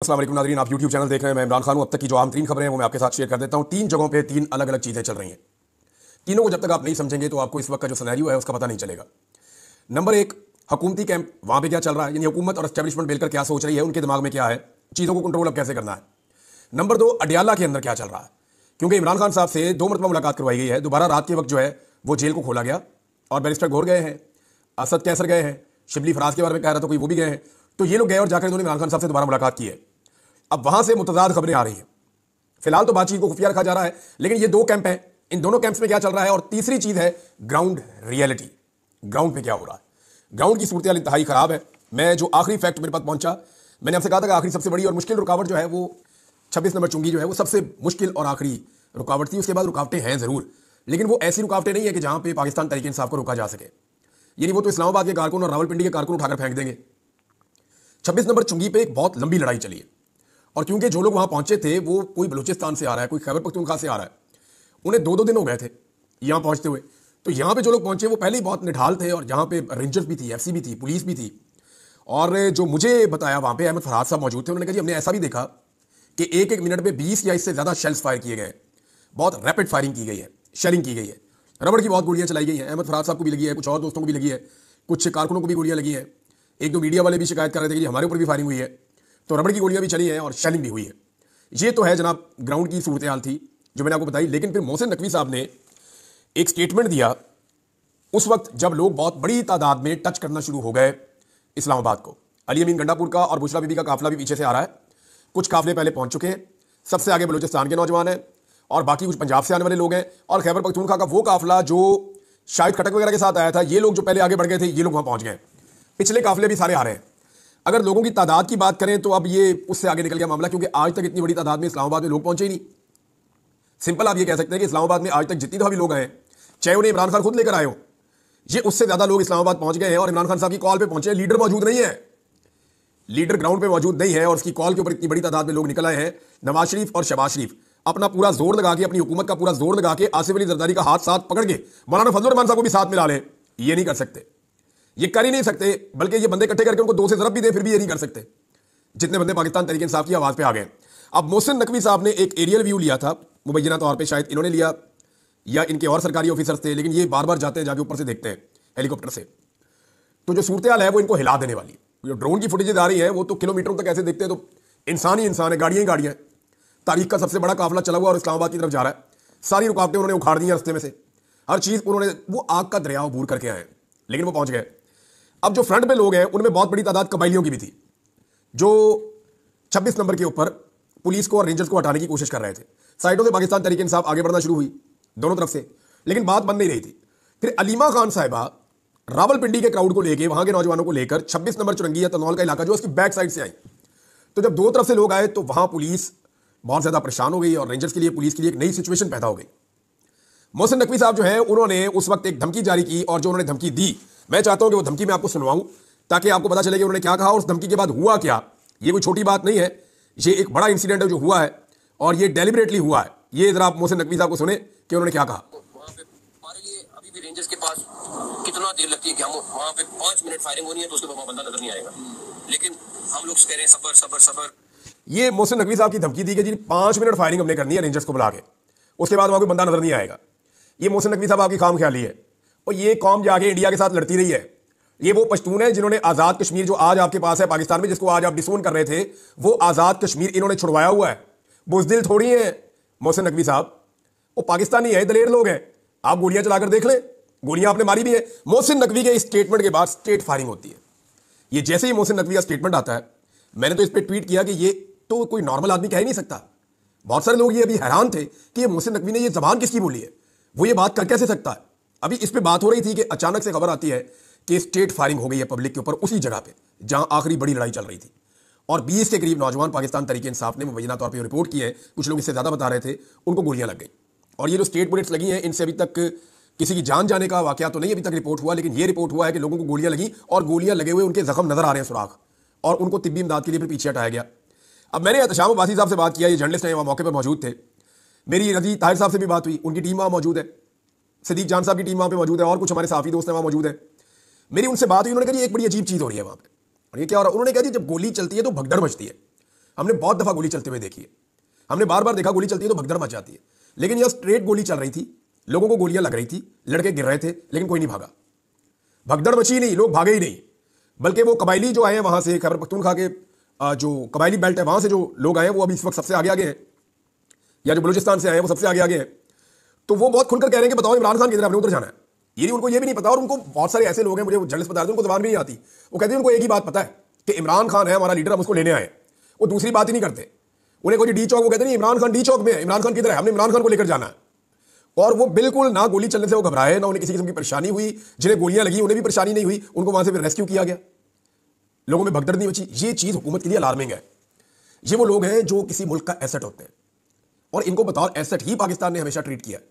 अस्सलाम वालेकुम नाज़रीन, आप यूट्यूब चैनल देख रहे हैं। मैं इमरान खान हूं। अब तक की जो आम 3 खबरें हैं वो मैं आपके साथ शेयर कर देता हूं। 3 जगहों पे 3 अलग अलग चीज़ें चल रही हैं। तीनों को जब तक आप नहीं समझेंगे तो आपको इस वक्त का जो सिनेरियो है उसका पता नहीं चलेगा। नंबर 1, हुकूमती कैंप, वहां पे क्या चल रहा है, यानी हुकूमत और एस्टेब्लिशमेंट मिलकर क्या सोच रही है, उनके दिमाग में क्या है, चीज़ों को कंट्रोल अब कैसे करना है। नंबर 2, अडियाला के अंदर क्या चल रहा है, क्योंकि इमरान खान साहब से 2 मरतबा मुलाकात करवाई गई है। दोबारा रात के वक्त जो है वो जेल को खोला गया और बैरिस्टर गौर गए हैं, असद कैसर गए हैं, शिबली फराज के बारे में कह रहा था कोई, वो भी गए हैं। तो ये लोग गए और जाकर इन्होंने इमरान खान साहब से दोबारा मुलाकात की है। अब वहां से मुतजाद खबरें आ रही हैं। फिलहाल तो बातचीत को खुफिया रखा जा रहा है, लेकिन ये 2 कैंप हैं, इन दोनों कैंप्स में क्या चल रहा है। और तीसरी चीज है ग्राउंड रियलिटी, ग्राउंड पे क्या हो रहा है। ग्राउंड की सूरत इंतहाई खराब है। मैं जो आखिरी फैक्ट मेरे पास पहुंचा, मैंने आपसे कहा था कि आखिरी सबसे बड़ी और मुश्किल रुकावट जो है वो 26 नंबर चुंगी जो है वो सबसे मुश्किल और आखिरी रुकावट थी। उसके बाद रुकावटें हैं जरूर, लेकिन वो ऐसी रुकावटें नहीं है कि जहां पे पाकिस्तान तहरीक इंसाफ को रोका जा सके। यानी वो तो इस्लामाबाद के कारकुन और रावलपिंडी के कारकुन उठाकर फेंक देंगे। 26 नंबर चुंगी पे एक बहुत लंबी लड़ाई चली है, और क्योंकि जो लोग वहां पहुंचे थे वो कोई बलूचिस्तान से आ रहा है, कोई खैबर पख्तूनख्वा से आ रहा है, उन्हें 2-2 दिन हो गए थे यहां पहुंचते हुए। तो यहां पे जो लोग पहुंचे वो पहले ही बहुत निठाल थे, और जहां पे रेंजर्स भी थी, एफसी भी थी, पुलिस भी थी। और जो मुझे बताया वहां पे अहमद फरहाद साहब मौजूद थे, उन्होंने कहा जी हमने ऐसा भी देखा कि एक एक मिनट में 20 या इससे ज्यादा शेल्स फायर किए गए, बहुत रैपिड फायरिंग की गई है, शेलिंग की गई है, रबड़ की बहुत गोलियां चलाई गई हैं। अहमद फरहाद साहब को भी लगी है, कुछ और दोस्तों को भी लगी है, कुछ कारकुनों को भी गोलियां लगी हैं। 1-2 मीडिया वाले भी शिकायत कर रहे थे कि हमारे ऊपर भी फायरिंग हुई है। तो रबड़ की गोलियां भी चली हैं और शेलिंग भी हुई है। ये तो है जनाब ग्राउंड की सूरत हाल थी जो मैंने आपको बताई। लेकिन फिर मोहसिन नकवी साहब ने एक स्टेटमेंट दिया उस वक्त जब लोग बहुत बड़ी तादाद में टच करना शुरू हो गए इस्लामाबाद को। अली अमीन गंडापुर का और बुशरा बीबी का काफिला भी पीछे से आ रहा है, कुछ काफिले पहले पहुंच चुके हैं। सबसे आगे बलूचिस्तान के नौजवान हैं और बाकी कुछ पंजाब से आने वाले लोग हैं, और खैबर पख्तूनख्वा का वो काफिला जो शायद खटक वगैरह के साथ आया था, ये लोग जो पहले आगे बढ़ गए थे ये लोग वहां पहुंच गए। पिछले काफिले भी सारे आ रहे हैं। अगर लोगों की तादाद की बात करें तो अब ये उससे आगे निकल गया मामला, क्योंकि आज तक इतनी बड़ी तादाद में इस्लामाबाद में लोग पहुंचे ही नहीं। सिंपल आप ये कह सकते हैं कि इस्लामाबाद में आज तक जितनी दफा भी लोग आए, चाहे उन्हें इमरान खान खुद लेकर आए हो, ये उससे ज्यादा लोग इस्लामाबाद पहुंच गए हैं और इमरान खान साहब की कॉल पे पहुंचे। लीडर मौजूद नहीं है, लीडर ग्राउंड पे मौजूद नहीं है, और उसकी कॉल के ऊपर इतनी बड़ी तादाद में लोग निकल आए हैं। नवाज शरीफ और शहबाज शरीफ अपना पूरा जोर लगा के, अपनी हुकूमत का पूरा जोर लगा के आसिफ अली जरदारी का हाथ साथ पकड़ के मौलाना फजलुर रहमान साहब को भी साथ मिला लें, ये नहीं कर सकते, ये कर ही नहीं सकते। बल्कि ये बंदे इकट्ठे करके उनको 2 से ज़रब भी दे फिर भी ये नहीं कर सकते, जितने बंदे पाकिस्तान तहरीक इंसाफ की आवाज पे आ गए। अब मोहसिन नकवी साहब ने एक एरियल व्यू लिया था, मुबैना तौर पे शायद इन्होंने लिया या इनके और सरकारी ऑफिसर्स थे, लेकिन ये बार बार जाते हैं, जाके ऊपर से देखते हैं हेलीकॉप्टर से। तो जो सूरत हाल है वो इनको हिला देने वाली है। जो ड्रोन की फुटेजेज आ रही है वो तो किलोमीटरों तक ऐसे देखते हैं तो इंसान ही इंसान है, गाड़ियां ही गाड़ियां हैं। तारीख का सबसे बड़ा काफिला चला हुआ और इस्लामाबाद की तरफ जा रहा है। सारी रुकावटें उन्होंने उखाड़ दी हैं रास्ते में से, हर चीज उन्होंने, वो आग का दरिया अबूर करके आए, लेकिन वो पहुंच गए। अब जो फ्रंट पे लोग हैं उनमें बहुत बड़ी तादाद कबाइलियों की भी थी, जो 26 नंबर के ऊपर पुलिस को और रेंजर्स को हटाने की कोशिश कर रहे थे। साइडों से पाकिस्तान तहरीक इंसाफ आगे बढ़ना शुरू हुई दोनों तरफ से, लेकिन बात बन नहीं रही थी। फिर अलीमा खान साहिबा रावलपिंडी के क्राउड को लेकर, वहां के नौजवानों को लेकर 26 नंबर चुरंगी या तनौल का इलाका जो उसकी बैक साइड से आई। तो जब 2 तरफ से लोग आए तो वहां पुलिस बहुत ज्यादा परेशान हो गई और रेंजर्स के लिए, पुलिस के लिए एक नई सिचुएशन पैदा हो गई। मोहसिन नकवी साहब जो है उन्होंने उस वक्त एक धमकी जारी की, और जो उन्होंने धमकी दी, मैं चाहता हूं कि वो धमकी मैं आपको सुनवाऊं ताकि आपको पता चले कि उन्होंने क्या कहा और उस धमकी के बाद हुआ क्या। ये कोई छोटी बात नहीं है, ये एक बड़ा इंसिडेंट है जो हुआ है, और ये डेलिबरेटली हुआ है। ये जरा आप मोहसिन नकवी साहब को सुने कि उन्होंने क्या कहा। वहाँ पे हमारे लिए अभी भी रेंजर्स के पास कितना देर लगती है कि हम वहाँ पे 5 मिनट फायरिंग होनी है तो उसके बाद बंदा नजर नहीं आएगा, लेकिन हम लोग कह रहे हैं सबर सबर सबर। ये मोहसिन नकवी साहब की धमकी दी कि जी 5 मिनट फायरिंग हमने करनी है रेंजर्स को बुला के, उसके बाद वहां कोई बंदा नजर नहीं आएगा। ये मोहसिन नकवी साहब आपकी खाम ख्याली है, और ये कौम जाके इंडिया के साथ लड़ती रही है। ये वो पश्तून है जिन्होंने आजाद कश्मीर जो आज आपके पास है पाकिस्तान में, जिसको आज आप डिसोन कर रहे थे, वो आजाद कश्मीर इन्होंने छुड़वाया हुआ है। बुजदिल थोड़ी है मोहसिन नकवी साहब, वो पाकिस्तानी है, दलेर लोग हैं। आप गोलियां चलाकर देख लें, गोलियां आपने मारी भी है। मोहसिन नकवी के इस स्टेटमेंट के बाद स्टेट फायरिंग होती है। ये जैसे ही मोहसिन नकवी का स्टेटमेंट आता है, मैंने तो इस पर ट्वीट किया कि ये तो कोई नॉर्मल आदमी कह ही नहीं सकता। बहुत सारे लोग ये अभी हैरान थे कि ये मोहसिन नकवी ने ये जबान किसकी बोली है, वो ये बात कर कैसे सकता है। अभी इस पे बात हो रही थी कि अचानक से खबर आती है कि स्टेट फायरिंग हो गई है पब्लिक के ऊपर, उसी जगह पे जहां आखिरी बड़ी लड़ाई चल रही थी, और 20 के करीब नौजवान पाकिस्तान तहरीक इंसाफ ने मुबैना तौर पर रिपोर्ट की है, कुछ लोग इससे ज्यादा बता रहे थे, उनको गोलियां लग गई। और ये जो स्टेट बुलेट्स लगी हैं, इनसे अभी तक किसी की जान जाने का वाकया तो नहीं अभी तक रिपोर्ट हुआ, लेकिन ये रिपोर्ट हुआ है कि लोगों को गोलियां लगी और गोलियां लगे हुए उनके जख्म नजर आ रहे हैं, सुराख, और उनको तिब्बी इमदाद के लिए फिर पीछे हटाया गया। अब मैंने एहतशाम अब्बासी साहब से बात किया, ये जर्नलिस्ट हैं, वहाँ मौके पर मौजूद थे। मेरी रजी ताहिर साहब से भी बात हुई, उनकी टीम वहाँ मौजूद है, सदीक जान साहब की टीम वहाँ पे मौजूद है, और कुछ हमारे साफी दोस्त हैं वहाँ मौजूद है। मेरी उनसे बात हुई, उन्होंने कहा जी एक बड़ी अजीब चीज़ हो रही है वहाँ पे, और ये क्या हो रहा है। उन्होंने कहा जी जब गोली चलती है तो भगदड़ मचती है। हमने बहुत दफा गोली चलते हुए देखी है, हमने बार बार देखा गोली चलती है तो भगदड़ मच जाती है, लेकिन यह स्ट्रेट गोली चल रही थी, लोगों को गोलियां लग रही थी, लड़के गिर रहे थे, लेकिन कोई नहीं भागा, भगदड़ मची नहीं, लोग भागे ही नहीं। बल्कि वो कबायली जो आए हैं वहां से, खैबर पख्तूनख्वा के जो कबायली बेल्ट है वहां से जो लोग आए हैं वो अभी इस वक्त सबसे आगे आगे हैं, या जो बलूचिस्तान से आए हैं वो सबसे आगे आगे हैं। तो वो बहुत खुलकर कह रहे हैं कि बताओ इमरान खान किधर, आपने उधर जाना है। ये नहीं, उनको ये भी नहीं पता, और उनको बहुत सारे ऐसे लोग हैं, मुझे जर्नलिस्ट बता रहे थे, उनको जबान भी नहीं आती, वो कहते हैं उनको एक ही बात पता है कि इमरान खान है हमारा लीडर, हम उसको लेने आए। वो दूसरी बात ही नहीं करते। उन्हें कोई डी चौक, वो कहते नहीं इमरान खान डी चौक में है, इमरान खान किधर है, हमने इमरान खान को लेकर जाना है। और वो बिल्कुल ना गोली चलने से वो घबराए, ना उन्हें किसी किस्म की परेशानी हुई, जिन्हें गोलियां लगी उन्हें भी परेशानी नहीं हुई, उनको वहां से फिर रेस्क्यू किया गया, लोगों में भगदड़ नहीं बची। ये चीज हुकूमत के लिए अलार्मिंग है। ये वो लोग हैं जो किसी मुल्क का एसेट होते हैं, और इनको बतौर एसेट ही पाकिस्तान ने हमेशा ट्रीट किया है।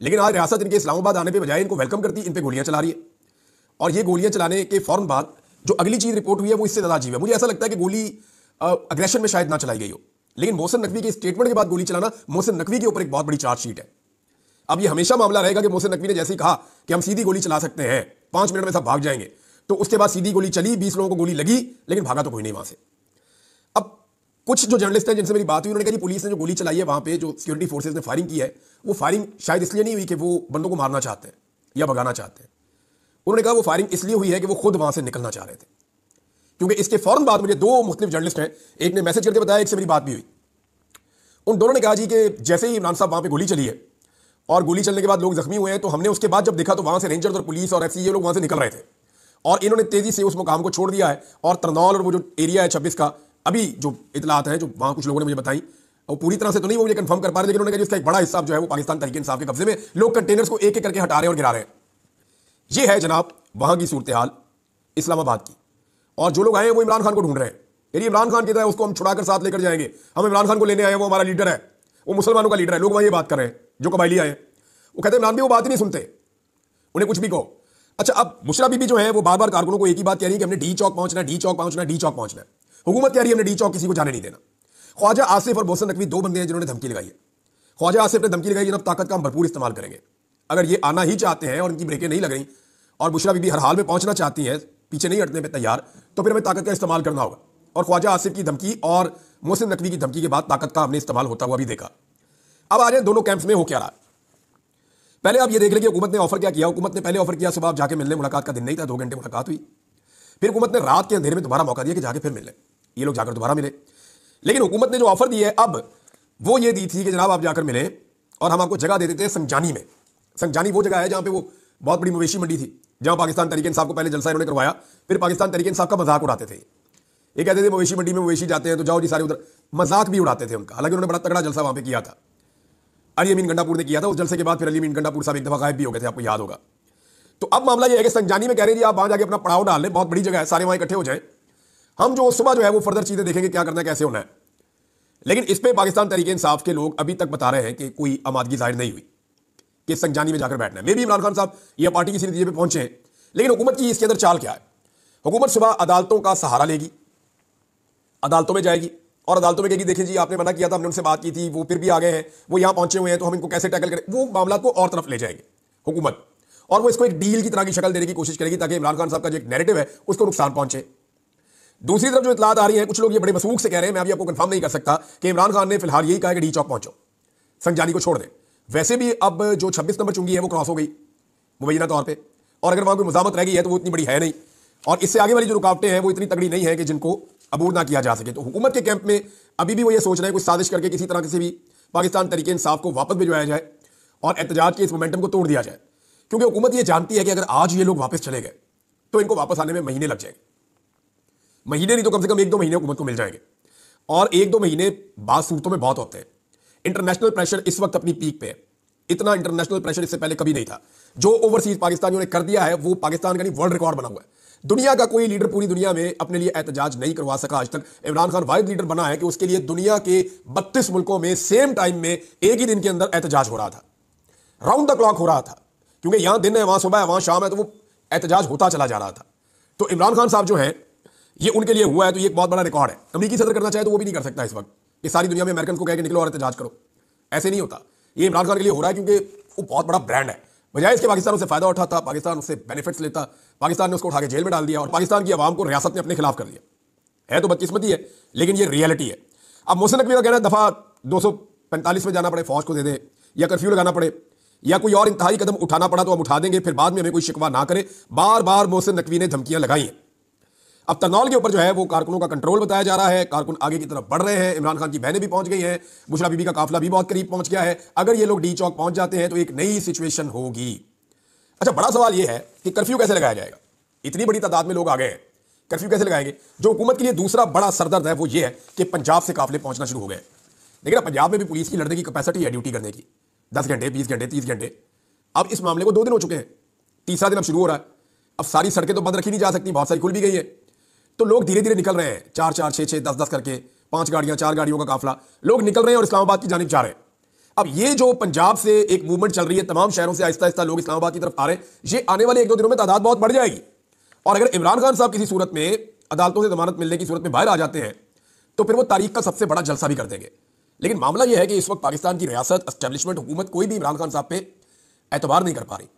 लेकिन आज रियासत इनके इस्लामाबाद आने पे बजाय इनको वेलकम करती, इन पे गोलियां चला रही है। और ये गोलियां चलाने के फौरन बाद जो अगली चीज रिपोर्ट हुई है वो इससे ज्यादा अजीब है। मुझे ऐसा लगता है कि गोली अग्रेशन में शायद ना चलाई गई हो, लेकिन मोहसिन नकवी के स्टेटमेंट के बाद गोली चलाना मोहसिन नकवी के ऊपर एक बहुत बड़ी चार्जशीट है। अब ये हमेशा मामला रहेगा कि मोहसिन नकवी ने जैसे ही कहा कि हम सीधी गोली चला सकते हैं, 5 मिनट में सब भाग जाएंगे, तो उसके बाद सीधी गोली चली, 20 लोगों को गोली लगी, लेकिन भागा तो कोई नहीं वहां से। अब कुछ जो जर्नलिस्ट हैं जिनसे मेरी बात हुई, उन्होंने कहा कि पुलिस ने जो गोली चलाई है वहां पे, जो सिक्योरिटी फोर्सेज ने फायरिंग की है, वो फायरिंग शायद इसलिए नहीं हुई कि वो बंदों को मारना चाहते हैं या भगाना चाहते हैं। उन्होंने कहा वो फायरिंग इसलिए हुई है कि वो खुद वहां से निकलना चाह रहे थे। क्योंकि इसके फौरन बाद मुझे 2 मुख्तलिफ जर्नलिस्ट हैं, एक ने मैसेज करके बताया, एक से मेरी बात भी हुई। उन दोनों ने कहा जी कि जैसे ही इमरान साहब वहां पे गोली चली है और गोली चलने के बाद लोग जख्मी हुए हैं, तो हमने उसके बाद जब देखा तो वहां से रेंजर्स और पुलिस और एफसी ये लोग वहां से निकल रहे थे, और इन्होंने तेजी से उस मुकाम को छोड़ दिया है। और तरनौल और वो जो एरिया है 26 का, अभी जो इतलात हैं जो वहां कुछ लोगों ने मुझे बताई, और पूरी तरह से तो नहीं वो मुझे कंफर्म कर पा रहे, लेकिन उन्होंने कहा इसका एक बड़ा हिस्सा जो है वो पाकिस्तान तहरीक इंसाफ के कब्जे में, लोग कंटेनर्स को एक एक करके हटा रहे हैं और गिरा रहे हैं। ये है जनाब वहां की सूरत हाल इस्लामाबाद की। और जो लोग आए हैं वो इमरान खान को ढूंढ रहे हैं, यदि इमरान खान कहता है उसको हम छुड़ाकर साथ लेकर जाएंगे, हम इमरान खान को लेने आए, वो हमारा लीडर है, वो मुसलमानों का लीडर है। लोग वहां ये बात कर रहे हैं जो कबायली आए, वो कहते हैं इमरान भी वो बात ही नहीं सुनते, उन्हें कुछ भी कहो। अच्छा, अब बुशरा बीबी जो है वो बार बार कारकुनों को एक ही बात कह रही है कि हमने डी चौक पहुंचना है, डी चौक पहुंचना है, डी चौक पहुंचना है। हुकूमत कह रही है हमने डी चौक किसी को जाने नहीं देना। ख्वाजा आसिफ और मोहसिन नकवी 2 बंदे हैं जिन्होंने धमकी लगाई है। ख्वाजा आसिफ ने धमकी लगाई जनाब ताकत का हम भरपूर इस्तेमाल करेंगे, अगर ये आना ही चाहते हैं और इनकी ब्रेकें नहीं लग रही और बुशरा बीबी हर हाल में पहुंचना चाहती हैं, पीछे नहीं हटने पर तैयार, तो फिर हमें ताकत का इस्तेमाल करना होगा। और ख्वाजा आसिफ की धमकी और मोहसिन नकवी की धमकी के बाद ताकत का हमने इस्तेमाल होता हुआ भी देखा। अब आ जाए दोनों कैंप्स में हो क्या रहा। पहले आप ये देख लें कि हुकूमत ने ऑफर क्या किया। हुकूमत ने पहले ऑफर किया सुबह आप जाके मिलने, मुलाकात का दिन नहीं था, 2 घंटे मुलाकात हुई। फिर हुकूमत ने रात के अंधेरे में दोबारा मौका दिया कि जाके फिर मिलें, ये लोग जाकर दोबारा मिले। लेकिन हुकूमत ने जो ऑफर दी है अब वो ये दी थी कि जनाब आप जाकर मिलें और हम आपको जगह दे देते हैं संजानी में। संजानी वो जगह है जहां पे वो बहुत बड़ी मवेशी मंडी थी, जहां पाकिस्तान तहरीक इंसाफ को पहले जलसा इन्होंने करवाया, फिर पाकिस्तान तहरीक इंसाफ का मजाक उड़ाते थे। ये कहते थे मवेशी मंडी में मवेशी जाते हैं तो जाओ जी सारे उधर, मजाक भी उड़ाते थे उनका। हालांकि उन्होंने बड़ा तगड़ा जलसा वहां पे किया था, अली अमीन गंडापुर ने किया था। उस जलसे के बाद फिर अली अमीन गंडापुर साहब एक दफा गायब भी हो गए थे, आपको याद होगा। तो अब मामला यह है कि संजानी में कह रहे हैं जी आप वहां जाके अपना पड़ाव डाल लें, बहुत बड़ी जगह है, सारे वहां इकट्ठे हो जाए, हम जो सुबह जो है वो फर्दर चीजें देखेंगे क्या करना है, कैसे होना है। लेकिन इस पर पाकिस्तान तहरीक इंसाफ के लोग अभी तक बता रहे हैं कि कोई आमादगी जाहिर नहीं हुई कि संजानी में जाकर बैठना है। मे भी इमरान खान साहब या पार्टी किसी नतीजे पे पहुंचे हैं, लेकिन हुकूमत की इसके अंदर चाल क्या है। हुकूमत सुबह अदालतों का सहारा लेगी, अदालतों में जाएगी और अदालतों में कहेगी देखें जी आपने मना किया था, हमने उनसे बात की थी, वो फिर भी आ गए हैं, वो यहां पहुंचे हुए हैं, तो हम इनको कैसे टैकल करें। वो मामला को और तरफ ले जाएंगे हुकूमत, और वो इसको एक डील की तरह की शक्ल देने की कोशिश करेगी ताकि इमरान खान साहब का जो एक नैरेटिव है उसको नुकसान पहुंचे। दूसरी तरफ जो इतलात आ रही है, कुछ लोग ये बड़े वसूख से कह रहे हैं, मैं अभी आपको कंफर्म नहीं कर सकता, कि इमरान खान ने फिलहाल यही कहा कि डी चौक पहुंचो, संजानी को छोड़ दें। वैसे भी अब जो 26 नंबर चुंगी है वो क्रॉस हो गई मुबैना तौर पर, और अगर वहां कोई मजामत रह गई है तो वो इतनी बड़ी है नहीं, और इससे आगे वाली जो रुकावटें हैं वो इतनी तगड़ी नहीं है कि जिनको अबूर ना किया जा सके। तो हुकूमत के कैंप में अभी भी वो ये सोच रहे हैं कुछ साजिश करके किसी तरह से भी पाकिस्तान तहरीक इंसाफ को वापस भिजवाया जाए और एहतजाज के इस मोमेंटम को तोड़ दिया जाए। क्योंकि हुकूमत ये जानती है कि अगर आज ये लोग वापस चले गए तो इनको वापस आने में महीने लग जाएंगे, महीने नहीं तो कम से कम 1-2 महीने हुकूमत को मिल जाएंगे, और 1-2 महीने बाद सूरतों में बहुत होते हैं। इंटरनेशनल प्रेशर इस वक्त अपनी पीक पे है, इतना इंटरनेशनल प्रेशर इससे पहले कभी नहीं था। जो ओवरसीज पाकिस्तानियों ने कर दिया है वो पाकिस्तान का नहीं वर्ल्ड रिकॉर्ड बना हुआ है। दुनिया का कोई लीडर पूरी दुनिया में अपने लिए एहतजाज नहीं करवा सका आज तक। इमरान खान वाहिद लीडर बना है कि उसके लिए दुनिया के 32 मुल्कों में सेम टाइम में एक ही दिन के अंदर एहतजाज हो रहा था, राउंड द क्लॉक हो रहा था, क्योंकि यहां दिन है, वहां सुबह है, वहां शाम है, तो वो एहतजाज होता चला जा रहा था। तो इमरान खान साहब जो है ये उनके लिए हुआ है, तो ये एक बहुत बड़ा रिकॉर्ड है। अमेरिकी सदर करना चाहे तो वो भी नहीं कर सकता इस वक्त कि सारी दुनिया में अमेरिकन को कह के निकलो और एहतजाज करो, ऐसे नहीं होता। ये इमरान खान के लिए हो रहा है क्योंकि वो बहुत बड़ा ब्रांड है। बजाय इसके पाकिस्तान उससे फायदा उठाता, पाकिस्तान उससे बेनिफिट्स लेता, पाकिस्तान ने उसको उठा के जेल में डाल दिया और पाकिस्तान की आवाम को रियासत ने अपने खिलाफ कर दिया। है तो बदकिस्मती है, लेकिन ये रियलिटी है। अब मोहसिन नकवी का कहना है दफा 245 में जाना पड़े, फौज को दे दे, या कर्फ्यू लगाना पड़े, या कोई और इंतहाई कदम उठाना पड़ा तो हम उठा देंगे, फिर बाद में हमें कोई शिकवा ना करे। बार बार मोहसिन नकवी ने धमकियां लगाई हैं। अब तरनौल के ऊपर जो है वो कारकुनों का कंट्रोल बताया जा रहा है, कारकुन आगे की तरफ बढ़ रहे हैं, इमरान खान की बहनें भी पहुंच गई हैं, बुशरा बीबी का काफिला भी बहुत करीब पहुंच गया है। अगर ये लोग डी चौक पहुंच जाते हैं तो एक नई सिचुएशन होगी। अच्छा, बड़ा सवाल यह है कि कर्फ्यू कैसे लगाया जाएगा? इतनी बड़ी तादाद में लोग आ गए हैं, कर्फ्यू कैसे लगाएंगे? जो हुकूमत के लिए दूसरा बड़ा सरदर्द है वो ये है कि पंजाब से काफिले पहुंचना शुरू हो गए। देखिए ना, पंजाब में भी पुलिस की लड़ने की कैपेसिटी है ड्यूटी करने की, 10 घंटे, 20 घंटे, 30 घंटे। अब इस मामले को 2 दिन हो चुके हैं, तीसरा दिन अब शुरू हो रहा है। अब सारी सड़कें तो बंद रखी नहीं जा सकती, बहुत सारी खुल भी गई है, तो लोग धीरे धीरे निकल रहे हैं, 4-4, 6-6, 10-10 करके, 5 गाड़ियां, 4 गाड़ियों का काफिला, लोग निकल रहे हैं और इस्लामाबाद की जानिब जा रहे हैं। अब ये जो पंजाब से एक मूवमेंट चल रही है, तमाम शहरों से आहिस्ता आहिस्ता लोग इस्लामाबाद की तरफ आ रहे हैं, ये आने वाले 1-2 दिनों में तादाद बहुत बढ़ जाएगी। और अगर इमरान खान साहब किसी सूरत में अदालतों से जमानत मिलने की सूरत में बाहर आ जाते हैं तो फिर वो तारीख का सबसे बड़ा जलसा भी कर देंगे। लेकिन मामला यह है कि इस वक्त पाकिस्तान की रियासत, एस्टेब्लिशमेंट, हुकूमत कोई भी इमरान खान साहब पे एतबार नहीं कर पा रही।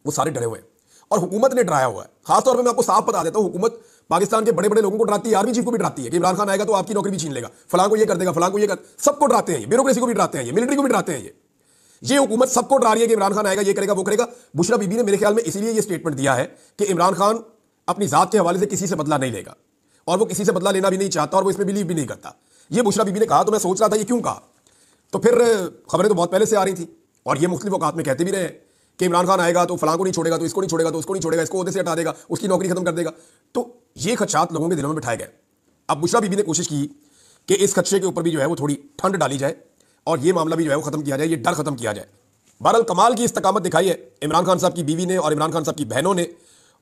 वो सारे डरे हुए हैं और हुकूमत ने डराया हुआ है। खासतौर पर मैं आपको साफ बता देता हूं, हुकूमत पाकिस्तान के बड़े बड़े लोगों को डराती है, आर्मी चीफ को भी डराती है कि इमरान खान आएगा तो आपकी नौकरी भी छीन लेगा, फलां को ये कर देगा, फलां को ये कर, सबको डराते हैं, ब्यूरोक्रेसी को भी डराते हैं, ये मिलिट्री को भी डराते हैं। ये हुकूमत सबको डरा रही है कि इमरान खान आएगा, ये करेगा, वो करेगा। बुशरा बीबी ने मेरे ख्याल में इसीलिए ये स्टेटमेंट दिया है कि इमरान खान अपनी जात के हवाले से किसी से बदला नहीं लेगा और वो किसी से बदला लेना भी नहीं चाहता और वो इसमें बिलीव भी नहीं करता। ये बुशरा बीबी ने कहा तो मैं सोच रहा था ये क्यों कहा, तो फिर खबरें तो बहुत पहले से आ रही थी और ये मुख्तलिफ औकात में कहते भी रहे कि इमरान खान आएगा तो फलां को नहीं छोड़ेगा, तो इसको नहीं छोड़ेगा, तो उसको नहीं छोड़ेगा, इसको ओहदे से हटा देगा, उसकी नौकरी खत्म कर देगा। तो ये खदशात लोगों के दिलों में बिठाए गए। अब बुशरा बीबी ने कोशिश की कि इस खदशे के ऊपर भी जो है वो थोड़ी ठंड डाली जाए और ये मामला भी जो है वो खत्म किया जाए, ये डर खत्म किया जाए। बहरहाल कमाल की इस्तकामत दिखाई है इमरान खान साहब की बीवी ने और इमरान खान साहब की बहनों ने।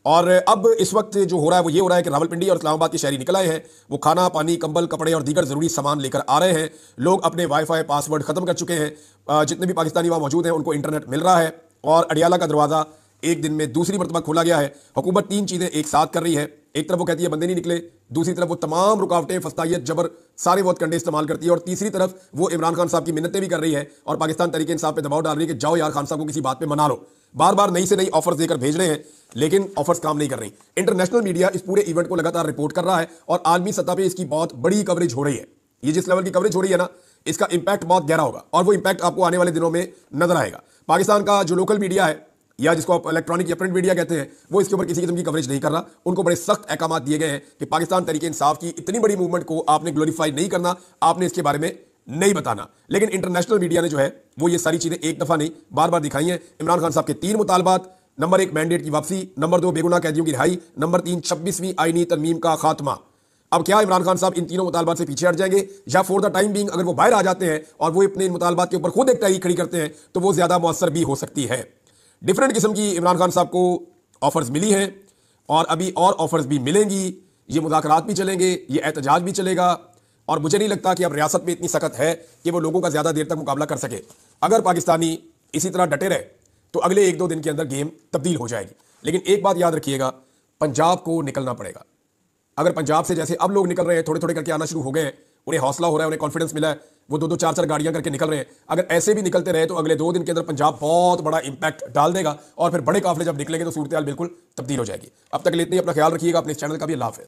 और अब इस वक्त जो हो रहा है वो ये हो रहा है कि रावलपिंडी और इस्लामाबाद के शहरी निकल आए हैं, वो खाना, पानी, कंबल, कपड़े और दीगर ज़रूरी सामान लेकर आ रहे हैं। लोग अपने वाईफाई पासवर्ड ख़त्म कर चुके हैं, जितने भी पाकिस्तानी वहाँ मौजूद हैं उनको इंटरनेट मिल रहा है और अडियाला का दरवाज़ा एक दिन में दूसरी मरतबा खोला गया है। हुकूमत 3 चीज़ें एक साथ कर रही है, एक तरफ वो कहती है बंदे नहीं निकले, दूसरी तरफ वो तमाम रुकावटें, फस्तायत, जबर, सारे बहुत कंडे इस्तेमाल करती है और तीसरी तरफ वो इमरान खान साहब की मिन्नतें भी कर रही है और पाकिस्तान तरीके इंसाफ पे दबाव डाल रही है कि जाओ यार खान साहब को किसी बात पे मना लो। बार बार नई से नई ऑफर्स देकर भेज रहे हैं लेकिन ऑफर्स काम नहीं कर रही। इंटरनेशनल मीडिया इस पूरे इवेंट को लगातार रिपोर्ट कर रहा है और आलमी सतह पे इसकी बहुत बड़ी कवरेज हो रही है। ये जिस लेवल की कवरेज हो रही है ना, इसका इंपैक्ट बहुत गहरा होगा और वो इंपैक्ट आपको आने वाले दिनों में नजर आएगा। पाकिस्तान का जो लोकल मीडिया है या जिसको आप इलेक्ट्रॉनिक या प्रिंट मीडिया कहते हैं, वो इसके ऊपर किसी किस्म की कवरेज नहीं कर रहा। उनको बड़े सख्त अहकाम दिए गए हैं कि पाकिस्तान तरीके इंसाफ की इतनी बड़ी मूवमेंट को आपने ग्लोरीफाई नहीं करना, आपने इसके बारे में नहीं बताना। लेकिन इंटरनेशनल मीडिया ने जो है वो ये सारी चीजें एक दफा नहीं बार बार दिखाई हैं। इमरान खान साहब के 3 मुतालबात, नंबर 1 मैंडेट की वापसी, नंबर 2 बेगुनाह कैदियों की रिहाई, नंबर 3 26वीं आईनी तरमीम का खात्मा। अब क्या इमरान खान साहब इन तीनों मुतालबात से पीछे हट जाएंगे या फॉर द टाइम बीइंग अगर वो बाहर आ जाते हैं और वो अपने इन मुतालबात के ऊपर खुद एक तहरीक खड़ी करते हैं तो वो ज्यादा मौसर भी हो सकती है। डिफरेंट किस्म की इमरान खान साहब को ऑफर्स मिली हैं और अभी और ऑफर्स भी मिलेंगी। ये मुज़ाकरात भी चलेंगे, ये एहतजाज भी चलेगा और मुझे नहीं लगता कि अब रियासत में इतनी सख्त है कि वो लोगों का ज़्यादा देर तक मुकाबला कर सके। अगर पाकिस्तानी इसी तरह डटे रहे तो अगले 1-2 दिन के अंदर गेम तब्दील हो जाएगी। लेकिन एक बात याद रखिएगा, पंजाब को निकलना पड़ेगा। अगर पंजाब से जैसे अब लोग निकल रहे हैं, थोड़े थोड़े करके आना शुरू हो गए हैं, उन्हें हौसला हो रहा है, उन्हें कॉन्फिडेंस मिला है, वो 2-2, 4-4 गाड़ियां करके निकल रहे हैं, अगर ऐसे भी निकलते रहे तो अगले 2 दिन के अंदर पंजाब बहुत बड़ा इंपैक्ट डाल देगा और फिर बड़े काफिले जब निकलेंगे तो सूरत हाल बिल्कुल तब्दील हो जाएगी। अब तक के लिए इतना ही, अपना ख्याल रखिएगा, अपने इस चैनल का भी अल्लाह हाफ़िज़।